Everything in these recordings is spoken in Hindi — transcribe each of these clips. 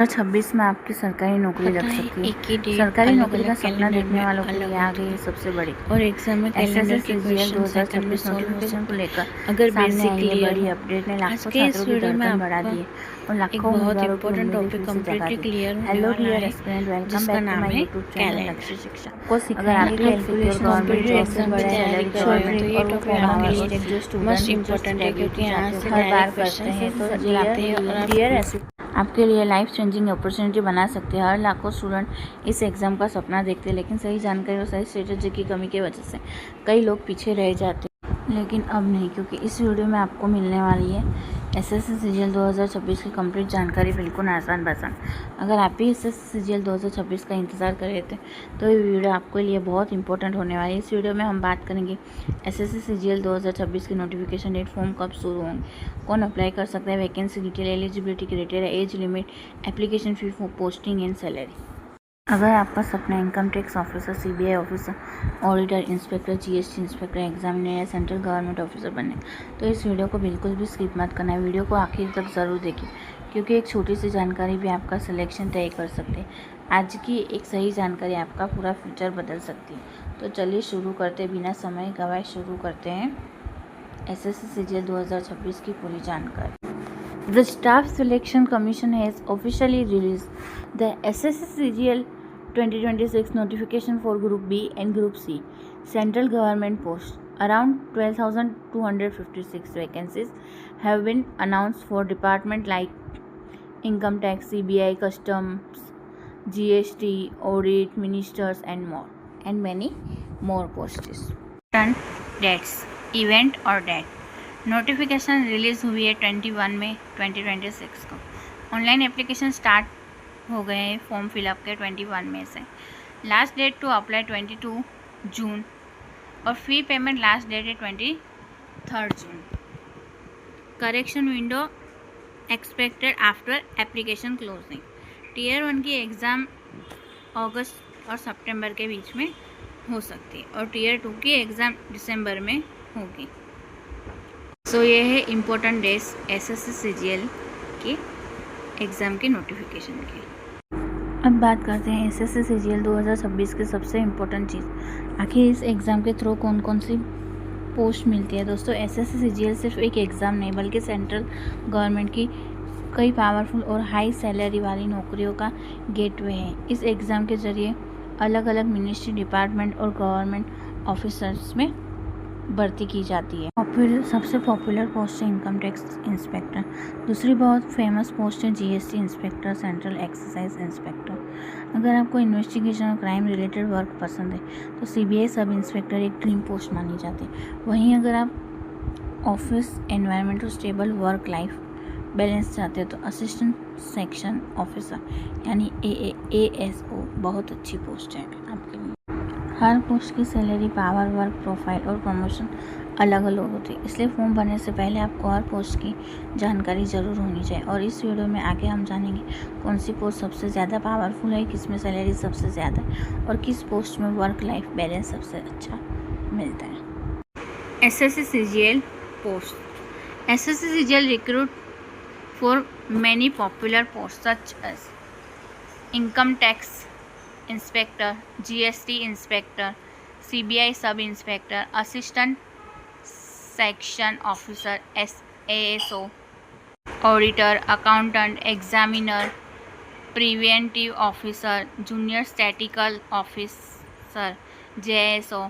2026 में आपकी सरकारी नौकरी लग सकती है। सरकारी नौकरी का सपना देखने वालों के लिए आ गई है सबसे बड़ी और एग्जाम में कैलेंडर के क्वेश्चन 2026 नोटिफिकेशन को लेकर अगर सामने आई बेसिकली है बड़ी अपडेट ने लाखों छात्रों की धड़कन बढ़ा दी है और लाखों उम्मीदवारों की उम्मीदें फिर से जगा दी। Hello dear aspirant, welcome back to my YouTube channel Lakshya Shiksha. अगर आपकी कैलकुलेशन गवर्नमेंट जॉब से बड़ा सैलरी गवर्नमेंट और वो फॉर्म जो स्टूडेंट इम्पोर्टेंट है क्योंकि यहाँ से हर बार करते हैं, तो डियर आपके लिए लाइफ चेंजिंग अपॉर्चुनिटी बना सकते हैं। हर लाखों स्टूडेंट इस एग्ज़ाम का सपना देखते हैं, लेकिन सही जानकारी और सही स्ट्रेटजी की कमी की वजह से कई लोग पीछे रह जाते हैं। लेकिन अब नहीं, क्योंकि इस वीडियो में आपको मिलने वाली है एसएससी सीजीएल 2026 की कंप्लीट जानकारी, बिल्कुल आसान भाषा। अगर आप भी एसएससी सीजीएल 2026 का इंतज़ार कर रहे थे तो ये वीडियो आपके लिए बहुत इंपॉर्टेंट होने वाली है। इस वीडियो में हम बात करेंगे एसएससी सीजीएल 2026 की नोटिफिकेशन डेट, फॉर्म कब शुरू होंगे, कौन अप्लाई कर सकता है, vacancy detail, eligibility criteria, age limit, application fee for posting and salary. अगर आपका सपना income tax officer, CBI officer, auditor, inspector, GST inspector, examiner या सेंट्रल गवर्नमेंट ऑफिसर बनने, तो इस वीडियो को बिल्कुल भी स्किप मत करना है। वीडियो को आखिर तक ज़रूर देखिए, क्योंकि एक छोटी सी जानकारी भी आपका सिलेक्शन तय कर सकती है। आज की एक सही जानकारी आपका पूरा फ्यूचर बदल सकती है। तो चलिए शुरू करते, बिना समय गवाए शुरू करते हैं एसएससी सीजीएल 2026 की पूरी जानकारी। The Staff Selection Commission has officially released the SSC CGL 2026 notification for Group B and Group C central government posts. Around 12,256 vacancies have been announced for departments like income tax, CBI, customs, GST, audit, ministers, and many more posts. Dates, event or date. Notification release हुई है 21 मई 2026 को। ऑनलाइन एप्लीकेशन स्टार्ट हो गए हैं फॉर्म फिलअप के 21 मई से। Last date to apply 22 June और फी पेमेंट लास्ट डेट है 23 जून। Correction window expected after application closing. Tier 1 की एग्ज़ाम अगस्त और सितंबर के बीच में हो सकती है और टीयर 2 की एग्ज़ाम दिसंबर में होगी। सो ये है इम्पोर्टेंट डेट्स एसएससी सीजीएल की एग्ज़ाम की नोटिफिकेशन की। अब बात करते हैं एसएससी सीजीएल 2026 की सबसे इम्पोर्टेंट चीज़, आखिर इस एग्ज़ाम के थ्रू कौन कौन सी पोस्ट मिलती है। दोस्तों, एसएससी सीजीएल सिर्फ एक एग्ज़ाम नहीं, बल्कि सेंट्रल गवर्नमेंट की कई पावरफुल और हाई सैलरी वाली नौकरियों का गेटवे है। इस एग्ज़ाम के ज़रिए अलग अलग मिनिस्ट्री, डिपार्टमेंट और गवर्नमेंट ऑफिसर्स में भर्ती की जाती है। सबसे पॉपुलर पोस्ट है इनकम टैक्स इंस्पेक्टर। दूसरी बहुत फेमस पोस्ट है GST inspector, central excise inspector. अगर आपको इन्वेस्टिगेशन और क्राइम रिलेटेड वर्क पसंद है तो सीबीआई सब इंस्पेक्टर एक ड्रीम पोस्ट मानी जाती है। वहीं अगर आप ऑफिस एनवायरनमेंट और स्टेबल वर्क लाइफ बैलेंस चाहते हो तो असिस्टेंट सेक्शन ऑफिसर यानी ASO बहुत अच्छी पोस्ट है आपके लिए। हर पोस्ट की सैलरी, पावर, वर्क प्रोफाइल और प्रमोशन अलग अलग होती है, इसलिए फॉर्म भरने से पहले आपको हर पोस्ट की जानकारी ज़रूर होनी चाहिए। और इस वीडियो में आगे हम जानेंगे कौन सी पोस्ट सबसे ज़्यादा पावरफुल है, किस में सैलरी सबसे ज़्यादा है और किस पोस्ट में वर्क लाइफ बैलेंस सबसे अच्छा मिलता है। SSC CGL post. SSC CGL recruit for many popular post such as income tax inspector, GST inspector, CBI sub inspector, assistant section officer ASO, auditor, accountant, examiner, preventive officer, junior statistical officer, JSO,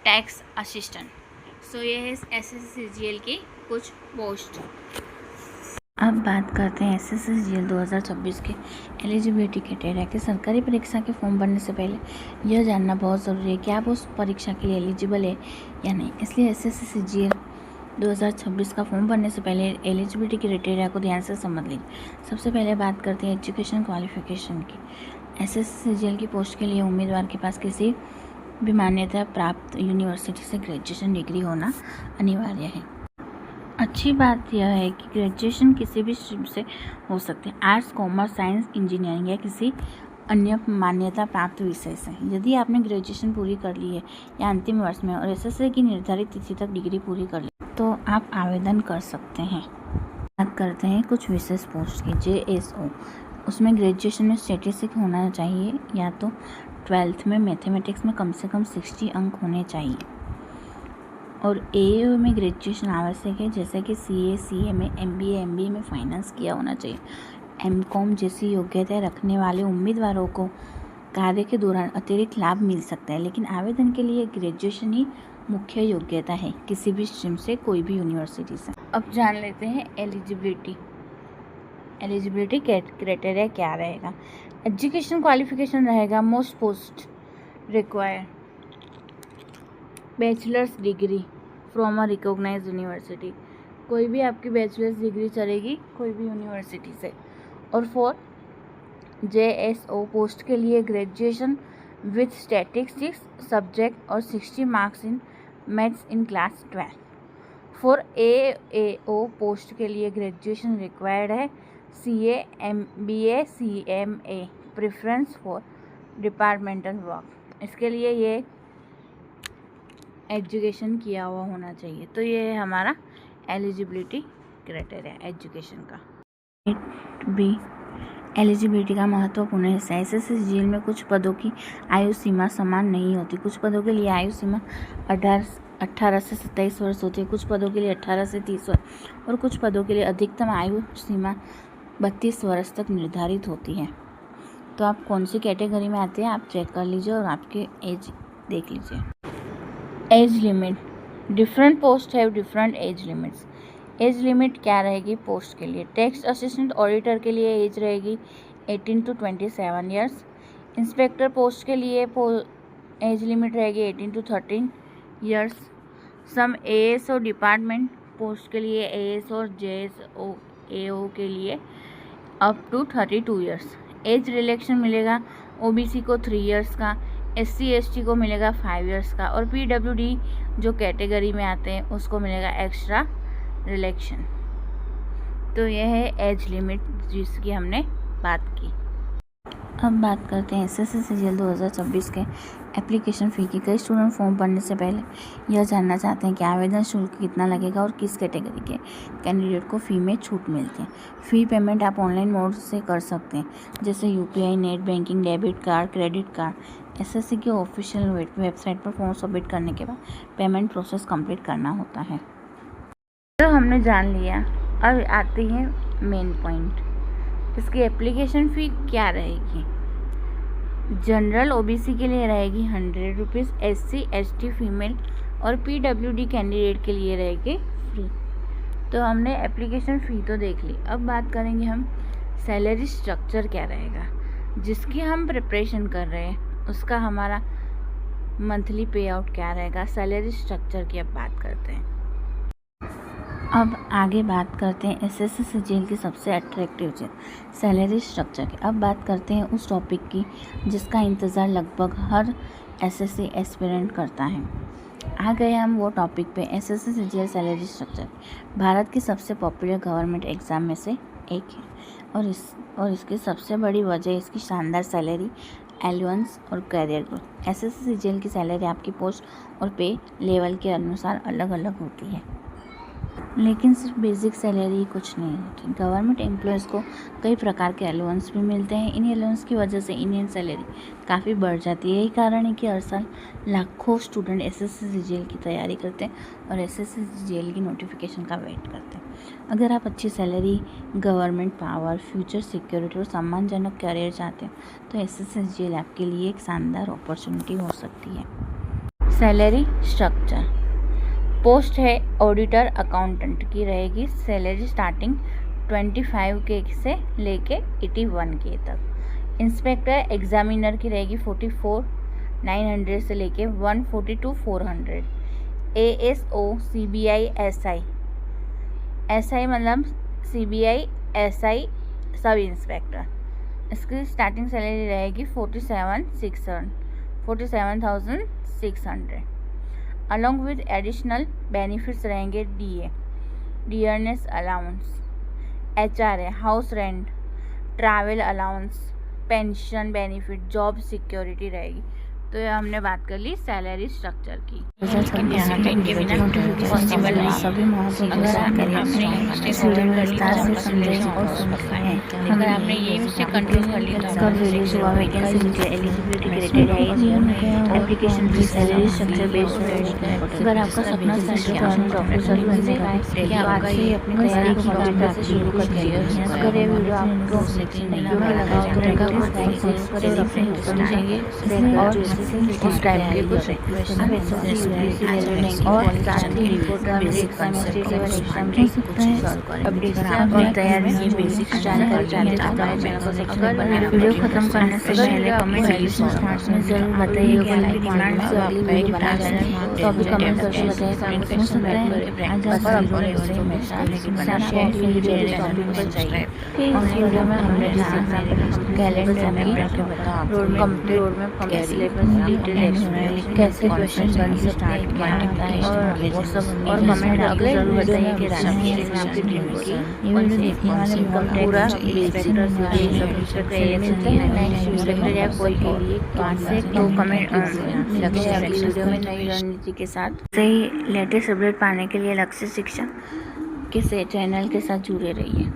tax assistant. So ये है एसएससी सीजीएल की कुछ पोस्ट। अब बात करते हैं एसएससी सीजीएल 2026 के एलिजिबिलिटी क्राइटेरिया की। सरकारी परीक्षा के फॉर्म भरने से पहले यह जानना बहुत ज़रूरी है कि आप उस परीक्षा के लिए एलिजिबल है या नहीं। इसलिए एसएससी सीजीएल 2026 का फॉर्म भरने से पहले एलिजिबिलिटी क्राइटेरिया को ध्यान से समझ लीजिए। सबसे पहले बात करते हैं एजुकेशन क्वालिफिकेशन की। एसएससी सीजीएल की पोस्ट के लिए उम्मीदवार के पास किसी भी मान्यता प्राप्त यूनिवर्सिटी से ग्रेजुएशन डिग्री होना अनिवार्य है। अच्छी बात यह है कि ग्रेजुएशन किसी भी स्ट्रीम से हो सकती है, आर्ट्स, कॉमर्स, साइंस, इंजीनियरिंग या किसी अन्य मान्यता प्राप्त विषय से। यदि आपने ग्रेजुएशन पूरी कर ली है या अंतिम वर्ष में और एसएससी की निर्धारित तिथि तक डिग्री पूरी कर ली तो आप आवेदन कर सकते हैं। बात करते हैं कुछ विशेष पोस्ट की। JSO उसमें ग्रेजुएशन में स्टैटिस्टिक्स होना चाहिए, या तो 12th में मैथमेटिक्स में कम से कम 60 अंक होने चाहिए। और AAU में ग्रेजुएशन आवश्यक है, जैसे कि CA, CA में MBA में फाइनेंस किया होना चाहिए। MCOM जैसी योग्यता रखने वाले उम्मीदवारों को कार्य के दौरान अतिरिक्त लाभ मिल सकता है, लेकिन आवेदन के लिए ग्रेजुएशन ही मुख्य योग्यता है, किसी भी स्ट्रीम से, कोई भी यूनिवर्सिटी से। अब जान लेते हैं एलिजिबिलिटी क्राइटेरिया क्या रहेगा। एजुकेशन क्वालिफिकेशन रहेगा most post require bachelor's degree from a recognised university, कोई भी आपकी बैचलर्स डिग्री चलेगी कोई भी यूनिवर्सिटी से। और फॉर JSO पोस्ट के लिए ग्रेजुएशन विथ स्टैटिस्टिक्स सब्जेक्ट और 60 marks in maths in class 12। For AAO post के लिए ग्रेजुएशन रिक्वायर्ड है, CA, MBA, CMA, preference for departmental work, इसके लिए ये एजुकेशन किया हुआ होना चाहिए। तो ये है हमारा एलिजिबिलिटी क्राइटेरिया एजुकेशन का। बी, एलिजिबिलिटी का महत्वपूर्ण हिस्सा है। SSCGL में कुछ पदों की आयु सीमा समान नहीं होती। कुछ पदों के लिए आयु सीमा 18 से 27 वर्ष होती है, कुछ पदों के लिए 18 से 30 वर्ष, और कुछ पदों के लिए अधिकतम आयु सीमा 32 वर्ष तक निर्धारित होती है। तो आप कौन सी कैटेगरी में आते हैं आप चेक कर लीजिए और आपके एज देख लीजिए। Age limit, different post have different as limits. Age limit क्या रहेगी पोस्ट के लिए? टेक्स्ट असिस्टेंट ऑडिटर के लिए एज रहेगी 18 to 27 ईयर्स। इंस्पेक्टर पोस्ट के लिए एज लिमिट रहेगी 18 to 13 ईयर्स। सम AS और डिपार्टमेंट पोस्ट के लिए AS और JSO AO के लिए up to 32 years. Age relaxation मिलेगा OBC को 3 ईयर्स का, SC ST को मिलेगा 5 ईयर्स का, और PWD जो कैटेगरी में आते हैं उसको मिलेगा एक्स्ट्रा रिलैक्सेशन। तो यह है एज लिमिट जिसकी हमने बात की। अब बात करते हैं SSCGL 2026 के एप्लीकेशन फ़ी की। कई स्टूडेंट फॉर्म भरने से पहले यह जानना चाहते हैं कि आवेदन शुल्क कितना लगेगा और किस कैटेगरी के कैंडिडेट को फ़ी में छूट मिलती है। फ़ी पेमेंट आप ऑनलाइन मोड से कर सकते हैं, जैसे UPI, net banking, debit card, credit card. SSC की ऑफिशियल वेबसाइट पर फॉर्म सबमिट करने के बाद पेमेंट प्रोसेस कंप्लीट करना होता है। तो हमने जान लिया, अब आती है मेन पॉइंट। इसकी एप्लीकेशन फ़ी क्या रहेगी? जनरल OBC के लिए रहेगी 100 रुपीज़, SC ST फीमेल और PWD कैंडिडेट के लिए रहेगी फ्री। तो हमने एप्लीकेशन फ़ी तो देख ली। अब बात करेंगे हम सैलरी स्ट्रक्चर क्या रहेगा जिसकी हम प्रिपरेशन कर रहे हैं, उसका हमारा मंथली पे आउट क्या रहेगा। सैलरी स्ट्रक्चर की अब बात करते हैं। अब आगे बात करते हैं SSCGL की सबसे अट्रैक्टिव चीज़ सैलरी स्ट्रक्चर की। अब बात करते हैं उस टॉपिक की जिसका इंतज़ार लगभग हर SSC एस्पिरेंट करता है। आ गए हम वो टॉपिक पे, SSCGL सैलरी स्ट्रक्चर भारत की सबसे पॉपुलर गवर्नमेंट एग्ज़ाम में से एक है, और इसकी सबसे बड़ी वजह इसकी शानदार सैलरी, एलाउंस और करियर ग्रोथ। SSCGL की सैलरी आपकी पोस्ट और पे लेवल के अनुसार अलग अलग होती है, लेकिन सिर्फ बेसिक सैलरी कुछ नहीं होती। गवर्नमेंट एम्प्लॉयज़ को कई प्रकार के अलाउंस भी मिलते हैं। इन अलाउंस की वजह से इंडियन सैलरी काफ़ी बढ़ जाती है। यही कारण है कि हर साल लाखों स्टूडेंट SSCGL की तैयारी करते हैं और SSCGL की नोटिफिकेशन का वेट करते हैं। अगर आप अच्छी salary, government power, future security और सम्मानजनक करियर चाहते हो तो SSCGL आपके लिए एक शानदार अपॉर्चुनिटी हो सकती है। सैलरी स्ट्रक्चर, पोस्ट है ऑडिटर अकाउंटेंट की रहेगी। सैलरी स्टार्टिंग 25K से लेके 81K तक। इंस्पेक्टर एग्जामिनर की रहेगी 44,900 से लेके 142,400। ASO CBI SI मतलब CBI SI सब इंस्पेक्टर, इसकी स्टार्टिंग सैलरी रहेगी 47,600 अलॉन्ग विद एडिशनल बेनिफिट्स रहेंगे dearness allowance, HRA, house rent, travel allowance, pension benefit, job security रहेगी। तो ये हमने बात कर ली सैलरी स्ट्रक्चर की। डिसिप्लिन के बिना पॉसिबल नहीं। अगर आपने स्टूडेंट विस्तार से समझे और सुने, अगर आपने ये मिस्टेक कंट्रोल कर ली तो एप्लीकेशन की सैलरी स्ट्रक्चर बेस्ड। अगर आपका सपना गवर्नमेंट ऑफिसर बनने का है, क्या आपका ये अपनी तैयारी को कंप्यूटर से शुरू कर दीजिए। अगर ये वीडियो आपको योग्य लगा तो लगा करें और अपने समझेंगे और उस टाइप के कुछ आप एसएससी यूपीएससी और साथ ही report exam state level exam भी सॉल्व करें और तैयारी की बेसिक जानकारी चाहते हैं तो हमारे चैनल को सब्सक्राइब करें। वीडियो खत्म करने से पहले कमेंट सेक्शन में जरूर बताइए कि आपकी डिमांड से अगली वीडियो बनाया जाए, तो अभी कमेंट करके बताइए तो हम सुन सकते हैं। और अब इस वीडियो में हमने रोड में सिलेबस डिटेल कैसे क्वेश्चन बन सकते हैं, क्या होता है और कमेंट करके जरूर बताइए कि आपकी टीम की पूरा या कोई के लिए तो कमेंट लक्ष्य अगली वीडियो में नई रणनीति के साथ सही लेटेस्ट अपडेट पाने के लिए लक्ष्य शिक्षा के चैनल के साथ जुड़े रहिए।